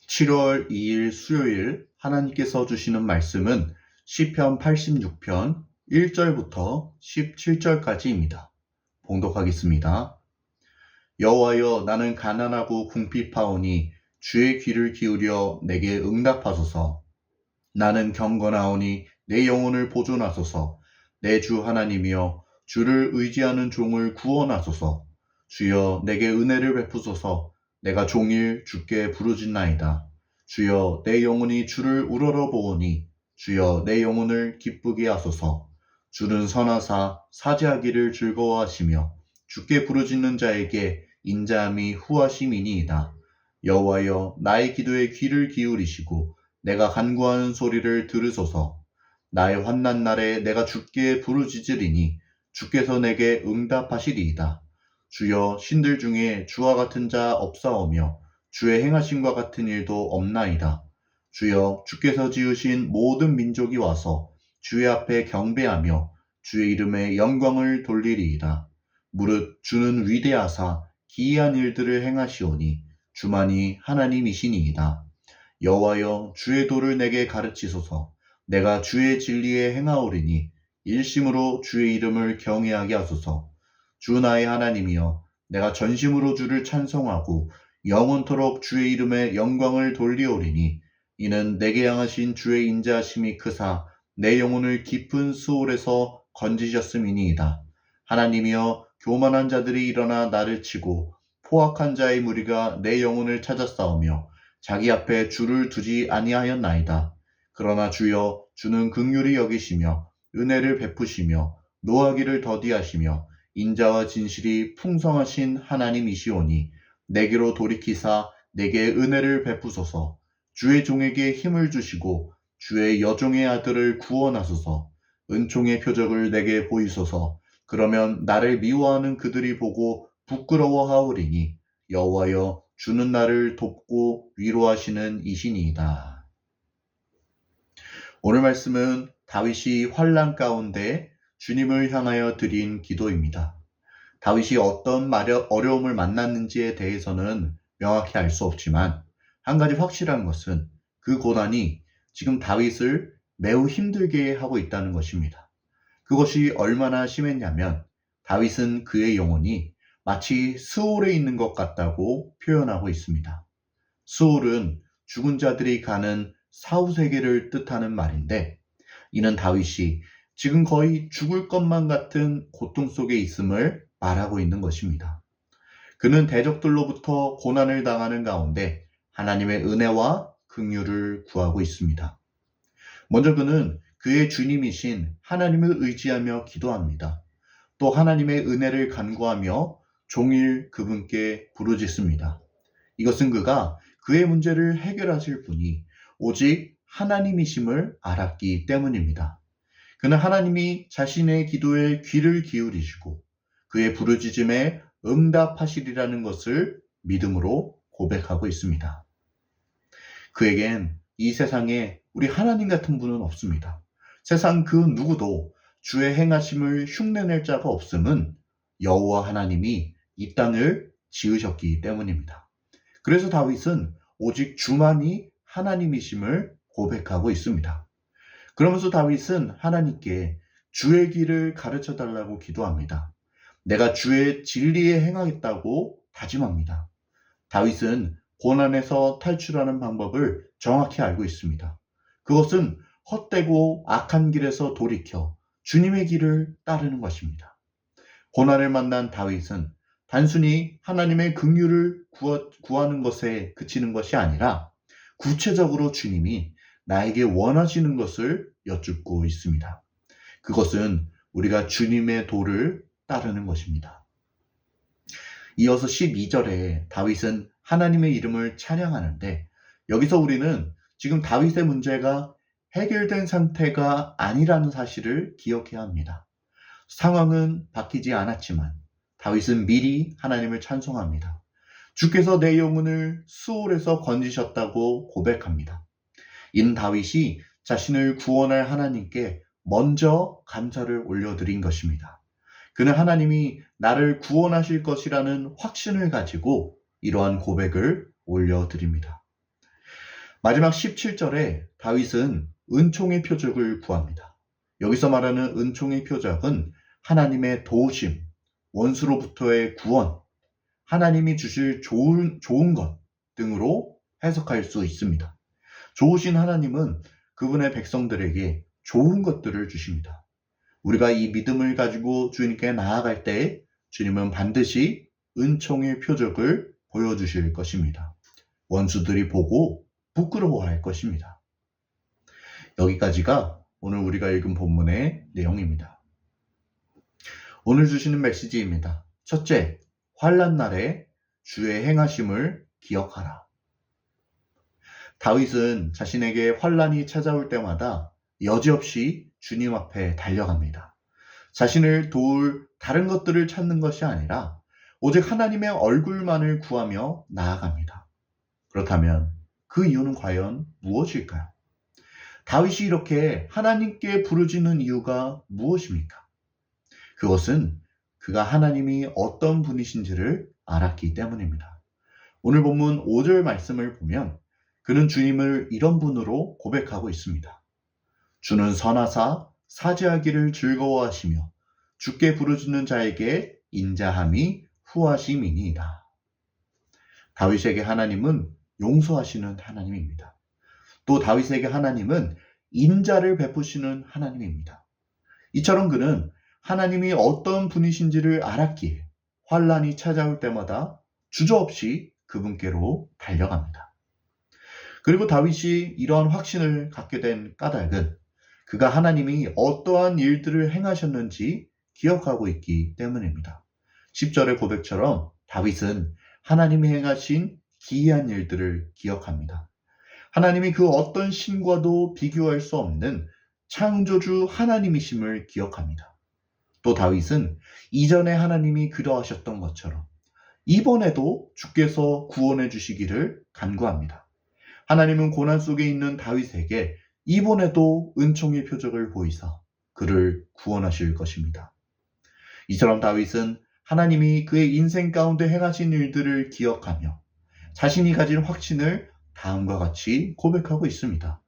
7월 2일 수요일 하나님께서 주시는 말씀은 시편 86편 1절부터 17절까지입니다. 봉독하겠습니다. 여호와여, 나는 가난하고 궁핍하오니 주의 귀를 기울여 내게 응답하소서. 나는 경건하오니 내 영혼을 보존하소서. 내 주 하나님이여, 주를 의지하는 종을 구원하소서. 주여, 내게 은혜를 베푸소서. 내가 종일 주께 부르짖나이다. 주여, 내 영혼이 주를 우러러 보오니 주여, 내 영혼을 기쁘게 하소서. 주는 선하사 사죄하기를 즐거워하시며 주께 부르짖는 자에게 인자함이 후하심이니이다. 여호와여, 나의 기도에 귀를 기울이시고 내가 간구하는 소리를 들으소서. 나의 환난 날에 내가 주께 부르짖으리니 주께서 내게 응답하시리이다. 주여, 신들 중에 주와 같은 자 없사오며 주의 행하심과 같은 일도 없나이다. 주여, 주께서 지으신 모든 민족이 와서 주의 앞에 경배하며 주의 이름에 영광을 돌리리이다. 무릇 주는 위대하사 기이한 일들을 행하시오니 주만이 하나님이시니이다. 여호와여, 주의 도를 내게 가르치소서. 내가 주의 진리에 행하오리니 일심으로 주의 이름을 경외하게 하소서. 주 나의 하나님이여, 내가 전심으로 주를 찬송하고 영원토록 주의 이름에 영광을 돌리오리니 이는 내게 향하신 주의 인자하심이 크사 내 영혼을 깊은 수월에서 건지셨음이니이다. 하나님이여, 교만한 자들이 일어나 나를 치고 포악한 자의 무리가 내 영혼을 찾아 싸우며 자기 앞에 주를 두지 아니하였나이다. 그러나 주여, 주는 긍휼히 여기시며 은혜를 베푸시며 노하기를 더디하시며 인자와 진실이 풍성하신 하나님이시오니 내게로 돌이키사 내게 은혜를 베푸소서. 주의 종에게 힘을 주시고 주의 여종의 아들을 구원하소서. 은총의 표적을 내게 보이소서. 그러면 나를 미워하는 그들이 보고 부끄러워하오리니 여호와여, 주는 나를 돕고 위로하시는 이시니이다. 오늘 말씀은 다윗이 환난 가운데 주님을 향하여 드린 기도입니다. 다윗이 어떤 어려움을 만났는지에 대해서는 명확히 알 수 없지만 한 가지 확실한 것은 그 고난이 지금 다윗을 매우 힘들게 하고 있다는 것입니다. 그것이 얼마나 심했냐면 다윗은 그의 영혼이 마치 스올에 있는 것 같다고 표현하고 있습니다. 스올은 죽은 자들이 가는 사후세계를 뜻하는 말인데 이는 다윗이 지금 거의 죽을 것만 같은 고통 속에 있음을 말하고 있는 것입니다. 그는 대적들로부터 고난을 당하는 가운데 하나님의 은혜와 긍휼을 구하고 있습니다. 먼저 그는 그의 주님이신 하나님을 의지하며 기도합니다. 또 하나님의 은혜를 간구하며 종일 그분께 부르짖습니다. 이것은 그가 그의 문제를 해결하실 분이 오직 하나님이심을 알았기 때문입니다. 그는 하나님이 자신의 기도에 귀를 기울이시고 그의 부르짖음에 응답하시리라는 것을 믿음으로 고백하고 있습니다. 그에겐 이 세상에 우리 하나님 같은 분은 없습니다. 세상 그 누구도 주의 행하심을 흉내낼 자가 없음은 여호와 하나님이 이 땅을 지으셨기 때문입니다. 그래서 다윗은 오직 주만이 하나님이심을 고백하고 있습니다. 그러면서 다윗은 하나님께 주의 길을 가르쳐 달라고 기도합니다. 내가 주의 진리에 행하겠다고 다짐합니다. 다윗은 고난에서 탈출하는 방법을 정확히 알고 있습니다. 그것은 헛되고 악한 길에서 돌이켜 주님의 길을 따르는 것입니다. 고난을 만난 다윗은 단순히 하나님의 긍휼을 구하는 것에 그치는 것이 아니라 구체적으로 주님이 나에게 원하시는 것을 여쭙고 있습니다. 그것은 우리가 주님의 도를 따르는 것입니다. 이어서 12절에 다윗은 하나님의 이름을 찬양하는데 여기서 우리는 지금 다윗의 문제가 해결된 상태가 아니라는 사실을 기억해야 합니다. 상황은 바뀌지 않았지만 다윗은 미리 하나님을 찬송합니다. 주께서 내 영혼을 수올에서 건지셨다고 고백합니다. 이는 다윗이 자신을 구원할 하나님께 먼저 감사를 올려드린 것입니다. 그는 하나님이 나를 구원하실 것이라는 확신을 가지고 이러한 고백을 올려드립니다. 마지막 17절에 다윗은 은총의 표적을 구합니다. 여기서 말하는 은총의 표적은 하나님의 도우심, 원수로부터의 구원, 하나님이 주실 좋은 것 등으로 해석할 수 있습니다. 좋으신 하나님은 그분의 백성들에게 좋은 것들을 주십니다. 우리가 이 믿음을 가지고 주님께 나아갈 때 주님은 반드시 은총의 표적을 보여주실 것입니다. 원수들이 보고 부끄러워할 것입니다. 여기까지가 오늘 우리가 읽은 본문의 내용입니다. 오늘 주시는 메시지입니다. 첫째, 환난 날에 주의 행하심을 기억하라. 다윗은 자신에게 환난이 찾아올 때마다 여지없이 주님 앞에 달려갑니다. 자신을 도울 다른 것들을 찾는 것이 아니라 오직 하나님의 얼굴만을 구하며 나아갑니다. 그렇다면 그 이유는 과연 무엇일까요? 다윗이 이렇게 하나님께 부르짖는 이유가 무엇입니까? 그것은 그가 하나님이 어떤 분이신지를 알았기 때문입니다. 오늘 본문 5절 말씀을 보면 그는 주님을 이런 분으로 고백하고 있습니다. 주는 선하사 사죄하기를 즐거워하시며 주께 부르짖는 자에게 인자함이 후하심이니이다. 다윗에게 하나님은 용서하시는 하나님입니다. 또 다윗에게 하나님은 인자를 베푸시는 하나님입니다. 이처럼 그는 하나님이 어떤 분이신지를 알았기에 환난이 찾아올 때마다 주저없이 그분께로 달려갑니다. 그리고 다윗이 이러한 확신을 갖게 된 까닭은 그가 하나님이 어떠한 일들을 행하셨는지 기억하고 있기 때문입니다. 10절의 고백처럼 다윗은 하나님이 행하신 기이한 일들을 기억합니다. 하나님이 그 어떤 신과도 비교할 수 없는 창조주 하나님이심을 기억합니다. 또 다윗은 이전에 하나님이 그러하셨던 것처럼 이번에도 주께서 구원해 주시기를 간구합니다. 하나님은 고난 속에 있는 다윗에게 이번에도 은총의 표적을 보이사 그를 구원하실 것입니다. 이처럼 다윗은 하나님이 그의 인생 가운데 행하신 일들을 기억하며 자신이 가진 확신을 다음과 같이 고백하고 있습니다.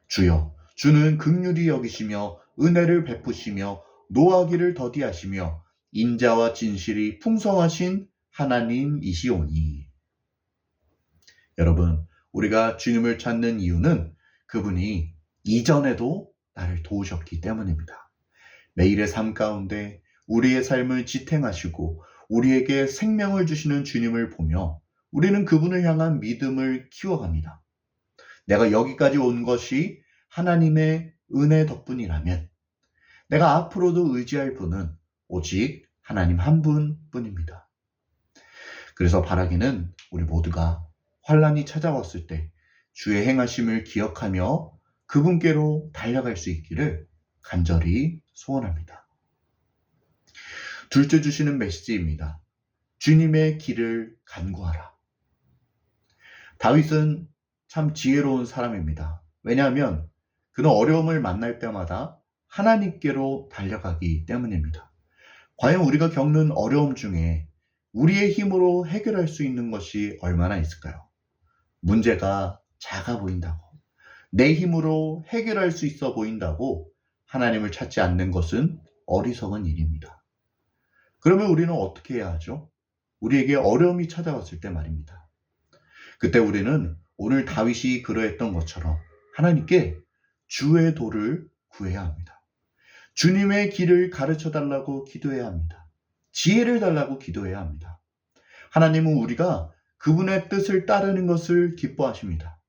주여, 주는 긍휼히 여기시며 은혜를 베푸시며 노하기를 더디하시며 인자와 진실이 풍성하신 하나님이시오니. 여러분, 우리가 주님을 찾는 이유는 그분이 이전에도 나를 도우셨기 때문입니다. 매일의 삶 가운데 우리의 삶을 지탱하시고 우리에게 생명을 주시는 주님을 보며 우리는 그분을 향한 믿음을 키워갑니다. 내가 여기까지 온 것이 하나님의 은혜 덕분이라면 내가 앞으로도 의지할 분은 오직 하나님 한 분뿐입니다. 그래서 바라기는 우리 모두가 환난이 찾아왔을 때 주의 행하심을 기억하며 그분께로 달려갈 수 있기를 간절히 소원합니다. 둘째 주시는 메시지입니다. 주님의 길을 간구하라. 다윗은 참 지혜로운 사람입니다. 왜냐하면 그는 어려움을 만날 때마다 하나님께로 달려가기 때문입니다. 과연 우리가 겪는 어려움 중에 우리의 힘으로 해결할 수 있는 것이 얼마나 있을까요? 문제가 작아 보인다고, 내 힘으로 해결할 수 있어 보인다고 하나님을 찾지 않는 것은 어리석은 일입니다. 그러면 우리는 어떻게 해야 하죠? 우리에게 어려움이 찾아왔을 때 말입니다. 그때 우리는 오늘 다윗이 그러했던 것처럼 하나님께 주의 도를 구해야 합니다. 주님의 길을 가르쳐 달라고 기도해야 합니다. 지혜를 달라고 기도해야 합니다. 하나님은 우리가 그분의 뜻을 따르는 것을 기뻐하십니다.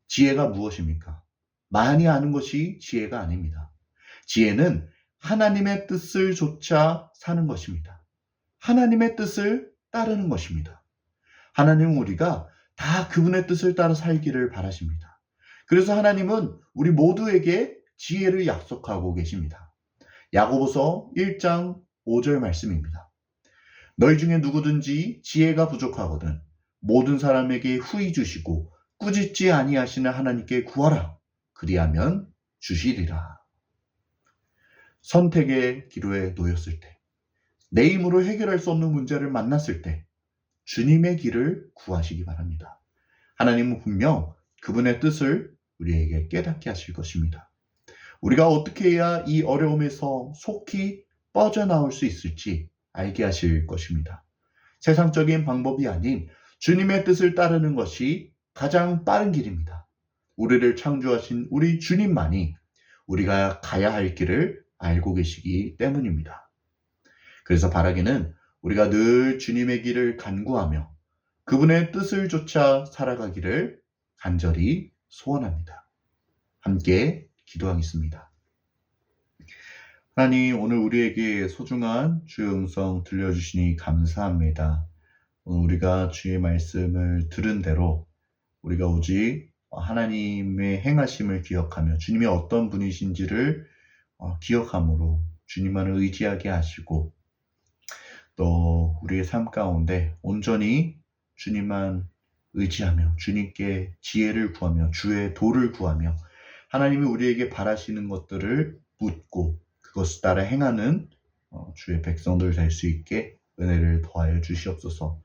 지혜가 무엇입니까? 많이 아는 것이 지혜가 아닙니다. 지혜는 하나님의 뜻을 조차 사는 것입니다. 하나님의 뜻을 따르는 것입니다. 하나님은 우리가 다 그분의 뜻을 따라 살기를 바라십니다. 그래서 하나님은 우리 모두에게 지혜를 약속하고 계십니다. 야고보서 1장 5절 말씀입니다. 너희 중에 누구든지 지혜가 부족하거든 모든 사람에게 후히 주시고 꾸짖지 아니하시는 하나님께 구하라. 그리하면 주시리라. 선택의 기로에 놓였을 때, 내 힘으로 해결할 수 없는 문제를 만났을 때 주님의 길을 구하시기 바랍니다. 하나님은 분명 그분의 뜻을 우리에게 깨닫게 하실 것입니다. 우리가 어떻게 해야 이 어려움에서 속히 빠져나올 수 있을지 알게 하실 것입니다. 세상적인 방법이 아닌 주님의 뜻을 따르는 것이 가장 빠른 길입니다. 우리를 창조하신 우리 주님만이 우리가 가야 할 길을 알고 계시기 때문입니다. 그래서 바라기는 우리가 늘 주님의 길을 간구하며 그분의 뜻을 쫓아 살아가기를 간절히 소원합니다. 함께 기도하겠습니다. 하나님, 오늘 우리에게 소중한 주의 음성 들려주시니 감사합니다. 오늘 우리가 주의 말씀을 들은 대로 우리가 오직 하나님의 행하심을 기억하며 주님이 어떤 분이신지를 기억함으로 주님만을 의지하게 하시고 또 우리의 삶 가운데 온전히 주님만 의지하며 주님께 지혜를 구하며 주의 도를 구하며 하나님이 우리에게 바라시는 것들을 묻고 그것을 따라 행하는 주의 백성들 될 수 있게 은혜를 더하여 주시옵소서.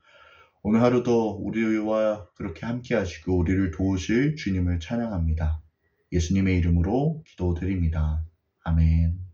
오늘 하루도 우리와 그렇게 함께 하시고 우리를 도우실 주님을 찬양합니다. 예수님의 이름으로 기도드립니다. 아멘.